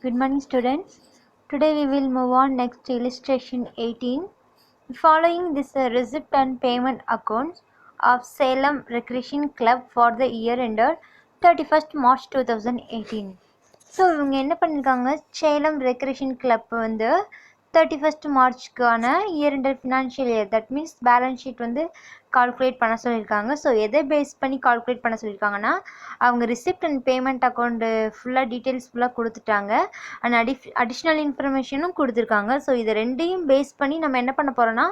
Good morning, students. Today we will move on next to illustration 18. Following this receipt and payment accounts of Salem Recreation Club for the year ended 31st March 2018. So இவங்க என்ன பண்ணியிருக்காங்க, Salem recreation club வந்து 31st மார்ச்க்கான year ender financial year, that means balance sheet வந்து calculate பண்ண சொல்லியிருக்காங்க. So எதை base பண்ணி கால்குலேட் பண்ண சொல்லியிருக்காங்கன்னா, அவங்க ரிசிப்ட் அண்ட் பேமெண்ட் அக்கௌண்ட்டு ஃபுல்லாக டீட்டெயில்ஸ் ஃபுல்லாக கொடுத்துட்டாங்க. அண்ட் அடிஷ்னல் இன்ஃபர்மேஷனும் கொடுத்துருக்காங்க. ஸோ இதை ரெண்டையும் பேஸ் பண்ணி நம்ம என்ன பண்ண போகிறோன்னா,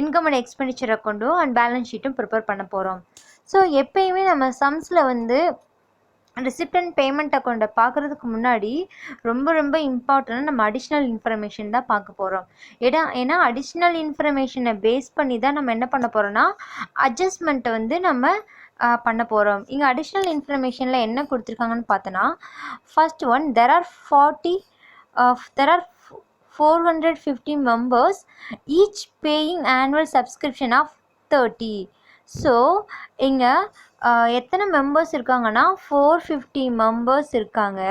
இன்கம் அண்ட் எக்ஸ்பெண்டிச்சர் அக்கௌண்ட்டும் அண்ட் பேலன்ஸ் ஷீட்டும் ப்ரிப்பேர் பண்ண போகிறோம். ஸோ எப்பயுமே நம்ம சம்ஸில் வந்து ரிசிப்ட் அண்ட் பேமெண்ட் அக்கௌண்ட்டை பார்க்குறதுக்கு முன்னாடி ரொம்ப இம்பார்ட்டன்ட் நம்ம அடிஷ்னல் இன்ஃபர்மேஷன் தான் பார்க்க போகிறோம். ஏன்னா அடிஷ்னல் இன்ஃபர்மேஷனை பேஸ் பண்ணி தான் நம்ம என்ன பண்ண போகிறோன்னா, அட்ஜஸ்ட்மெண்ட்டை வந்து நம்ம பண்ண போகிறோம். இங்கே அடிஷ்னல் இன்ஃபர்மேஷனில் என்ன கொடுத்துருக்காங்கன்னு பார்த்தோன்னா, first one, there are 450 members, each paying annual subscription of 30. So இங்கே எத்தனை மெம்பர்ஸ் இருக்காங்கன்னா 450 மெம்பர்ஸ் இருக்காங்க.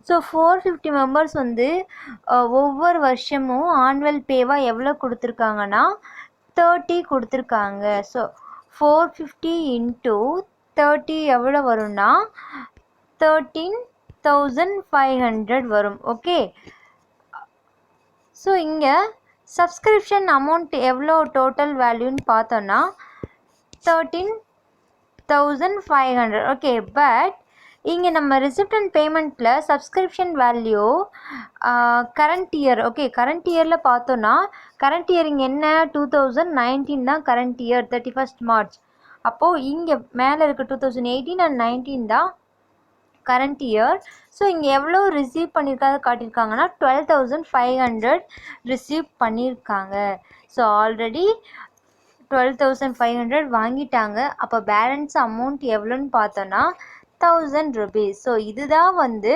ஸோ 450 மெம்பர்ஸ் வந்து ஒவ்வொரு வருஷமும் ஆனுவல் பேவாக எவ்வளோ கொடுத்துருக்காங்கன்னா 30 கொடுத்துருக்காங்க. ஸோ 450 into 30 எவ்வளோ வரும்னா 13,500 வரும். ஓகே, ஸோ இங்கே சப்ஸ்கிரிப்ஷன் அமௌண்ட் எவ்வளோ டோட்டல் வேல்யூன்னு பார்த்தோன்னா 13,500. ஓகே, பட் இங்கே நம்ம ரிசிப்ட் அண்ட் பேமெண்ட்டில் subscription value current year, okay current இயரில் பார்த்தோன்னா, கரண்ட் இயர் இங்கே என்ன 2019 தான் கரண்ட் இயர் 31st மார்ச். அப்போது இங்கே மேலே இருக்க 2018 அண்ட் 19 தான் கரண்ட் இயர். ஸோ இங்கே எவ்வளோ ரிசீவ் பண்ணியிருக்காங்க காட்டியிருக்காங்கன்னா 12,500 ரிசீவ் பண்ணியிருக்காங்க. ஸோ ஆல்ரெடி 12,500 வாங்கிட்டாங்க. அப்போ பேலன்ஸ் அமௌண்ட் எவ்வளோன்னு பார்த்தோன்னா 1000 rupees. ஸோ இதுதான் வந்து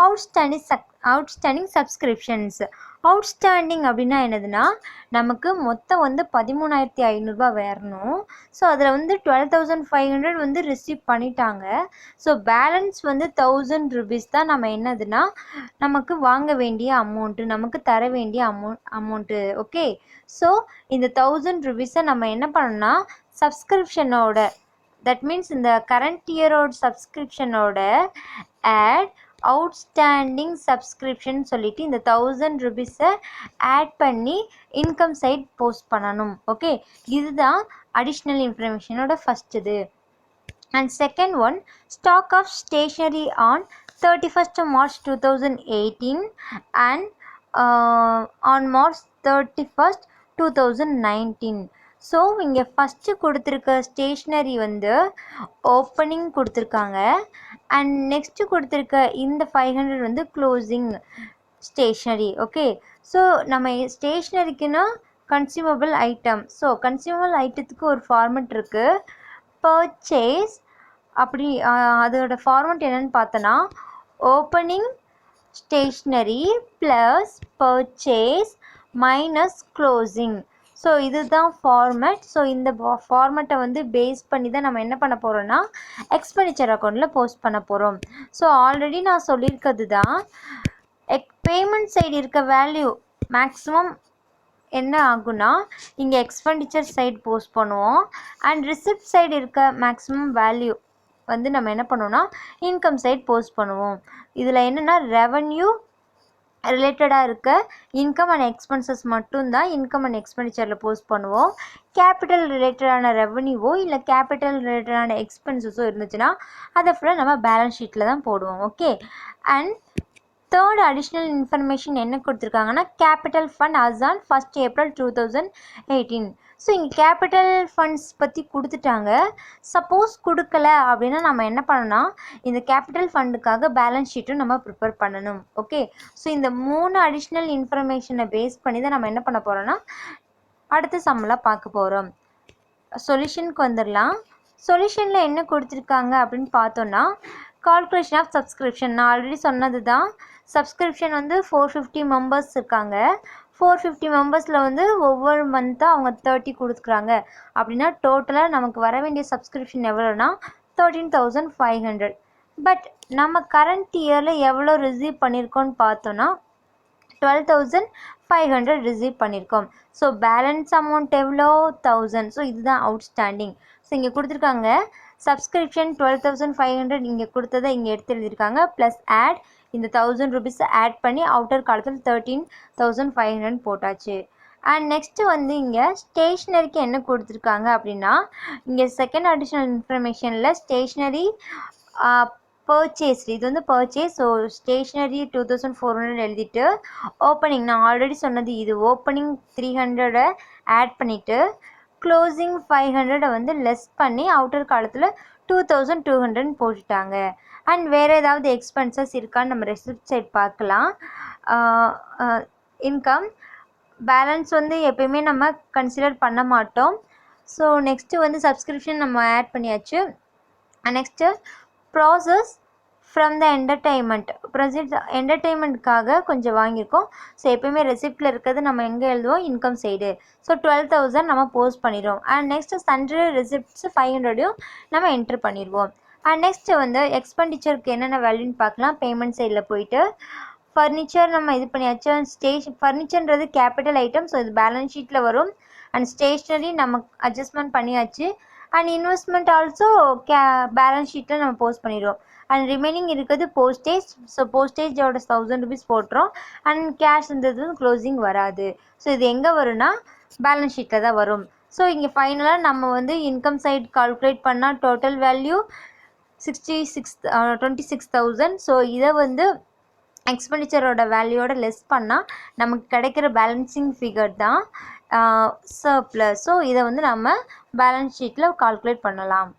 அவுட்ஸ்டாண்டிங் சப்ஸ்கிரிப்ஷன்ஸ். அவுட்ஸ்டாண்டிங் அப்படின்னா என்னதுன்னா, நமக்கு மொத்தம் வந்து 13,500 வரணும். ஸோ அதில் வந்து 12,500 வந்து ரிசீவ் பண்ணிட்டாங்க. ஸோ பேலன்ஸ் வந்து 1000 rupees தான் நம்ம என்னதுன்னா நமக்கு வாங்க வேண்டிய அமௌண்ட்டு, நமக்கு தர வேண்டிய அமௌண்ட்டு. ஓகே, ஸோ இந்த 1000 rupees-ஐ நம்ம என்ன பண்ணணும்னா சப்ஸ்கிரிப்ஷனோட, தட் மீன்ஸ் இந்த கரண்ட் இயரோட சப்ஸ்கிரிப்ஷனோட ஆட் அவுட்ஸ்டாண்டிங் சப்ஸ்கிரிப்ஷன் சொல்லிட்டு இந்த 1000 rupees-ஐ ஆட் பண்ணி இன்கம் சைட் போஸ்ட் பண்ணணும். ஓகே, இதுதான் அடிஷ்னல் இன்ஃபர்மேஷனோட ஃபஸ்ட் இது. And second one, stock of stationery on 31st March 2018 and on March 31st 2019. So இங்கே ஃபஸ்ட்டு கொடுத்துருக்க ஸ்டேஷ்னரி வந்து ஓப்பனிங் கொடுத்துருக்காங்க. அண்ட் நெக்ஸ்ட்டு கொடுத்துருக்க இந்த 500 வந்து க்ளோசிங் ஸ்டேஷ்னரி. ஓகே, ஸோ நம்ம ஸ்டேஷ்னரிக்குன்னா கன்சியூமபிள் ஐட்டம். ஸோ கன்சியூமபிள் ஐட்டத்துக்கு ஒரு ஃபார்மெட் இருக்குது, பர்ச்சேஸ். அப்படி அதோட ஃபார்மெட் என்னென்னு பார்த்தோன்னா, opening stationery plus purchase minus closing. So இதுதான் ஃபார்மேட். ஸோ இந்த ஃபார்மேட்டை வந்து பேஸ் பண்ணி தான் நம்ம என்ன பண்ண போகிறோன்னா எக்ஸ்பெண்டிச்சர் அக்கௌண்ட்டில் போஸ்ட் பண்ண போகிறோம். ஸோ ஆல்ரெடி நான் சொல்லியிருக்கிறது தான், பேமெண்ட் சைடு இருக்க வேல்யூ மேக்ஸிமம் என்ன ஆகுனா இங்கே எக்ஸ்பெண்டிச்சர் சைடு போஸ்ட் பண்ணுவோம். அண்ட் ரிசிப்ட் சைடு இருக்க மேக்ஸிமம் வேல்யூ வந்து நம்ம என்ன பண்ணுவோம்னா இன்கம் சைடு போஸ்ட் பண்ணுவோம். இதில் என்னென்னா ரெவன்யூ ரிலேட்டடாக இருக்க இன்கம் அண்ட் எக்ஸ்பென்சஸ் மட்டும்தான் இன்கம் அண்ட் எக்ஸ்பெண்டிச்சரில் போஸ்ட் பண்ணுவோம். கேபிட்டல் ரிலேட்டடான ரெவன்யூவோ இல்லை கேபிட்டல் ரிலேட்டடான எக்ஸ்பென்சஸோ இருந்துச்சுன்னா அதை ஃபுல்லாக நம்ம பேலன்ஸ் ஷீட்டில் தான் போடுவோம். Okay, and third additional information என்ன கொடுத்துருக்காங்கன்னா, capital fund us on 1st April 2018. So இங்கே கேபிட்டல் ஃபண்ட்ஸ் பற்றி கொடுத்துட்டாங்க. சப்போஸ் கொடுக்கல அப்படின்னா நம்ம என்ன பண்ணணும்னா இந்த கேபிட்டல் ஃபண்டுக்காக பேலன்ஸ் ஷீட்டும் நம்ம ப்ரிப்பேர் பண்ணணும். ஓகே, ஸோ இந்த 3 அடிஷ்னல் இன்ஃபர்மேஷனை பேஸ் பண்ணி தான் நம்ம என்ன பண்ண போகிறோம்னா அடுத்த சம்மில் பார்க்க போகிறோம். சொல்யூஷனுக்கு வந்துடலாம். சொல்யூஷனில் என்ன கொடுத்துருக்காங்க அப்படின்னு பார்த்தோன்னா, கால்குலேஷன் ஆஃப் சப்ஸ்கிரிப்ஷன். நான் ஆல்ரெடி சொன்னது தான், சப்ஸ்கிரிப்ஷன் வந்து 450 மெம்பர்ஸ் இருக்காங்க. 450 மெம்பர்ஸில் வந்து ஒவ்வொரு மந்த்தாக அவங்க 30 கொடுக்குறாங்க. அப்படின்னா டோட்டலாக நமக்கு வர வேண்டிய சப்ஸ்கிரிப்ஷன் எவ்வளோனா 13,500. பட் நம்ம கரண்ட் இயரில் எவ்வளோ ரிசீவ் பண்ணியிருக்கோன்னு பார்த்தோன்னா 12,500 ரிசீவ் பண்ணியிருக்கோம். ஸோ பேலன்ஸ் அமௌண்ட் எவ்வளோ 1000. ஸோ இதுதான் அவுட்ஸ்டாண்டிங். ஸோ இங்கே கொடுத்துருக்காங்க சப்ஸ்கிரிப்ஷன் 12,500 இங்கே கொடுத்ததை இங்கே எடுத்து எழுதியிருக்காங்க. ப்ளஸ் ஆட் இந்த 1000 ருபீஸை ஆட் பண்ணி அவுட்டர் காலத்தில் 13,500 போட்டாச்சு. அண்ட் நெக்ஸ்ட்டு வந்து இங்கே ஸ்டேஷ்னரிக்கு என்ன கொடுத்துருக்காங்க அப்படின்னா, இங்கே செகண்ட் அடிஷ்னல் இன்ஃபர்மேஷனில் ஸ்டேஷ்னரி பர்ச்சேஸ், இது வந்து பர்ச்சேஸ். ஸோ ஸ்டேஷ்னரி 2,400 எழுதிட்டு ஓப்பனிங் நான் ஆல்ரெடி சொன்னது இது ஓப்பனிங் 300 ஆட் பண்ணிவிட்டு க்ளோசிங் 500 வந்து லெஸ் பண்ணி அவுட்டர் காலத்தில் 2,200 போட்டுட்டாங்க. அண்ட் வேறு ஏதாவது எக்ஸ்பென்சஸ் இருக்கான்னு நம்ம ரெசிப்ட் சைட் பார்க்கலாம். இன்கம் பேலன்ஸ் வந்து எப்பயுமே நம்ம கன்சிடர் பண்ண மாட்டோம். ஸோ நெக்ஸ்ட்டு வந்து சப்ஸ்கிரிப்ஷன் நம்ம ஆட் பண்ணியாச்சு. நெக்ஸ்ட்டு ப்ராசஸ் ஃப்ரம் த என்டர்டெயின்மெண்ட்காக கொஞ்சம் வாங்கியிருக்கோம். ஸோ எப்பயுமே ரெசிப்டில் இருக்கிறது நம்ம எங்கே எழுதுவோம், இன்கம் சைடு. ஸோ 12,000 நம்ம போஸ்ட் பண்ணிடுவோம். அண்ட் நெக்ஸ்ட்டு சண்டே ரெசிப்ட்ஸ் 500 நம்ம என்ட்ரு பண்ணிடுவோம். அண்ட் நெக்ஸ்ட்டு வந்து எக்ஸ்பெண்டிச்சருக்கு என்னென்ன வேல்யூன்னு பார்க்கலாம். பேமெண்ட் சைடில் போயிட்டு ஃபர்னிச்சர் நம்ம இது பண்ணியாச்சு. ஃபர்னிச்சர்ன்றது கேபிட்டல் ஐட்டம். ஸோ இது பேலன்ஸ் ஷீட்டில் வரும். அண்ட் ஸ்டேஷ்னரி நம்ம அட்ஜஸ்ட்மெண்ட் பண்ணியாச்சு. அண்ட் இன்வெஸ்ட்மெண்ட் ஆல்சோ பேலன்ஸ் ஷீட்டில் நம்ம போஸ்ட் பண்ணிடுவோம். அண்ட் ரிமைனிங் இருக்கிறது போஸ்டேஜ். ஸோ போஸ்டேஜோட 1000 ருபீஸ் போட்டுரும். அண்ட் கேஷ்ன்றது க்ளோசிங் வராது. ஸோ இது எங்கே வரும்னா பேலன்ஸ் ஷீட்டில் தான் வரும். ஸோ இங்கே ஃபைனலாக நம்ம வந்து இன்கம் சைட் கால்குலேட் பண்ணால் டோட்டல் வேல்யூ 26,000. ஸோ இதை வந்து எக்ஸ்பெண்டிச்சரோட வேல்யூவோட லெஸ் பண்ணால் நமக்கு கிடைக்கிற பேலன்சிங் ஃபிகர் தான் சர்ப்ளஸ். ஸோ இதை வந்து நம்ம பேலன்ஸ் ஷீட்டில் கால்குலேட் பண்ணலாம்.